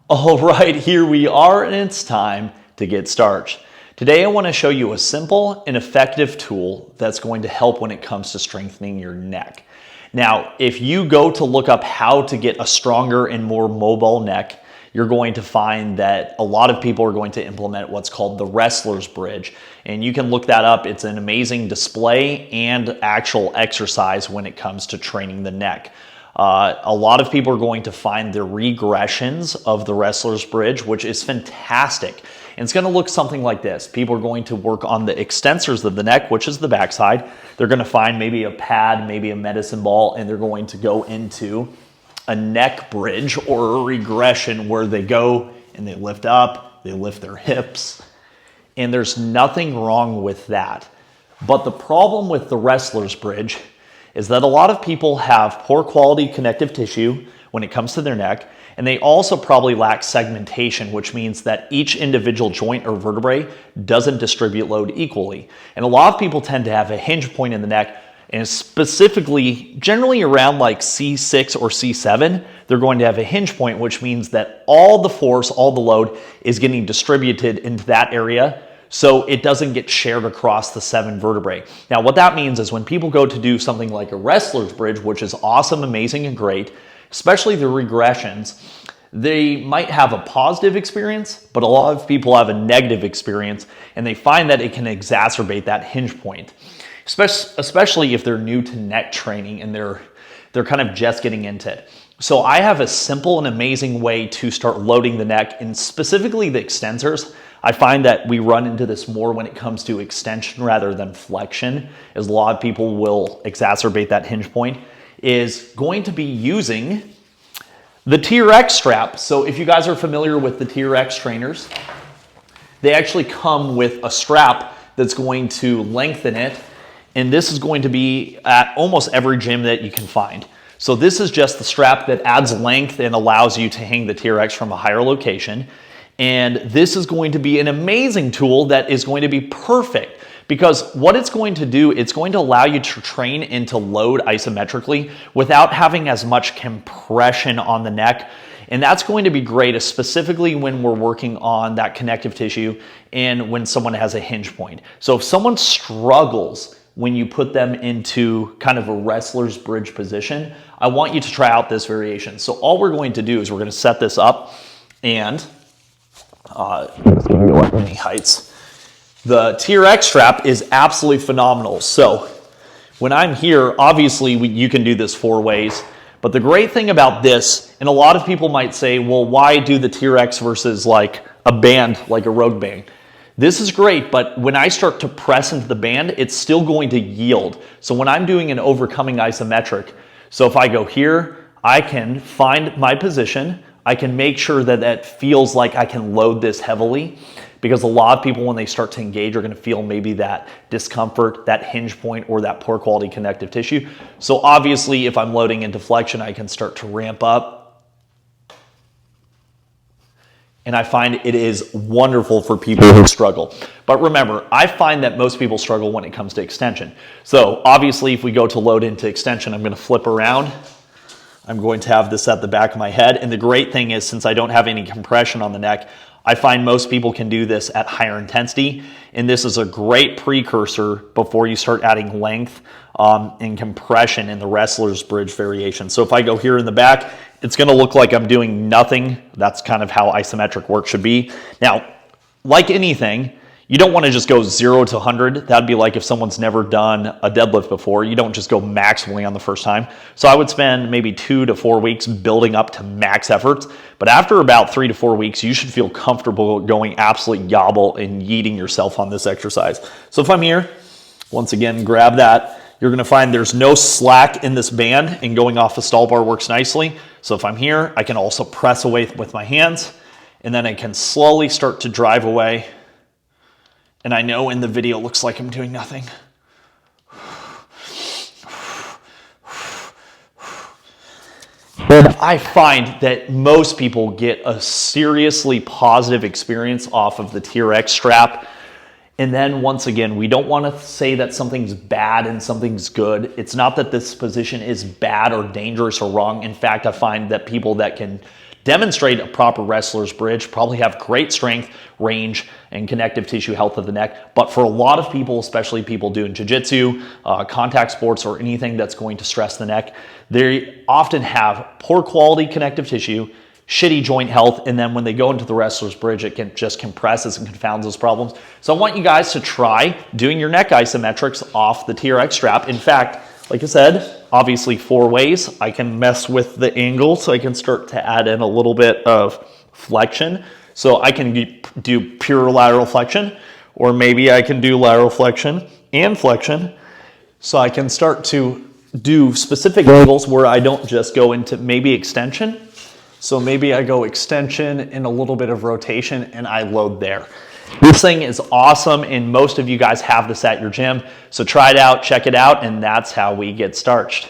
All right, here we are, and it's time to get started. Today I want to show you a simple and effective tool that's going to help when it comes to strengthening your neck. Now, if you go to look up how to get a stronger and more mobile neck, you're going to find that a lot of people are going to implement what's called the wrestler's bridge. And you can look that up. It's an amazing display and actual exercise when it comes to training the neck. A lot of people are going to find the regressions of the wrestler's bridge, which is fantastic. And it's going to look something like this. People are going to work on the extensors of the neck, which is the backside. They're going to find maybe a pad, maybe a medicine ball, and they're going to go into a neck bridge or a regression where they go and they lift up, they lift their hips, and there's nothing wrong with that. But the problem with the wrestler's bridge is that a lot of people have poor quality connective tissue when it comes to their neck, and they also probably lack segmentation, which means that each individual joint or vertebrae doesn't distribute load equally. And a lot of people tend to have a hinge point in the neck, and specifically, generally around like C6 or C7, they're going to have a hinge point, which means that all the force, all the load is getting distributed into that area, so it doesn't get shared across the 7 vertebrae. Now, what that means is when people go to do something like a wrestler's bridge, which is awesome, amazing, and great, especially the regressions, they might have a positive experience, but a lot of people have a negative experience, and they find that it can exacerbate that hinge point, especially if they're new to neck training and they're kind of just getting into it. So I have a simple and amazing way to start loading the neck, and specifically the extensors. I find that we run into this more when it comes to extension rather than flexion, as a lot of people will exacerbate that hinge point, is going to be using the TRX strap. So if you guys are familiar with the TRX trainers, they actually come with a strap that's going to lengthen it, and this is going to be at almost every gym that you can find. So this is just the strap that adds length and allows you to hang the TRX from a higher location. And this is going to be an amazing tool that is going to be perfect, because what it's going to do, it's going to allow you to train and to load isometrically without having as much compression on the neck. And that's going to be great, specifically when we're working on that connective tissue and when someone has a hinge point. So if someone struggles when you put them into kind of a wrestler's bridge position, I want you to try out this variation. So all we're going to do is we're going to set this up, and any heights. The TRX strap is absolutely phenomenal. So when I'm here, obviously you can do this 4 ways, but the great thing about this, and a lot of people might say, well, why do the TRX versus like a band, like a Rogue band? This is great, but when I start to press into the band, it's still going to yield. So when I'm doing an overcoming isometric, so if I go here, I can find my position, I can make sure that that feels like I can load this heavily, because a lot of people, when they start to engage, are going to feel maybe that discomfort, that hinge point, or that poor quality connective tissue. So obviously, if I'm loading into flexion, I can start to ramp up. And I find it is wonderful for people who struggle. But remember, I find that most people struggle when it comes to extension. So obviously, if we go to load into extension, I'm going to flip around. I'm going to have this at the back of my head. And the great thing is, since I don't have any compression on the neck, I find most people can do this at higher intensity. And this is a great precursor before you start adding length and compression in the wrestler's bridge variation. So if I go here in the back, it's going to look like I'm doing nothing. That's kind of how isometric work should be. Now, like anything, you don't want to just go 0 to 100. That'd be like if someone's never done a deadlift before. You don't just go maximally on the first time. So I would spend maybe 2 to 4 weeks building up to max efforts. But after about 3 to 4 weeks, you should feel comfortable going absolute yobble and yeeting yourself on this exercise. So if I'm here, once again, grab that. You're going to find there's no slack in this band, and going off the stall bar works nicely. So if I'm here, I can also press away with my hands, and then I can slowly start to drive away. And I know in the video it looks like I'm doing nothing. And I find that most people get a seriously positive experience off of the TRX strap. And then once again, we don't want to say that something's bad and something's good. It's not that this position is bad or dangerous or wrong. In fact, I find that people that can demonstrate a proper wrestler's bridge, probably have great strength, range, and connective tissue health of the neck. But for a lot of people, especially people doing jiu-jitsu, contact sports, or anything that's going to stress the neck, they often have poor quality connective tissue, shitty joint health, and then when they go into the wrestler's bridge, it can just compresses and confounds those problems. So I want you guys to try doing your neck isometrics off the TRX strap. In fact, like I said, obviously 4 ways. I can mess with the angle, so I can start to add in a little bit of flexion. So I can do pure lateral flexion, or maybe I can do lateral flexion and flexion. So I can start to do specific angles where I don't just go into maybe extension. So maybe I go extension and a little bit of rotation and I load there. This thing is awesome, and most of you guys have this at your gym. So try it out, check it out, and that's how we get starched.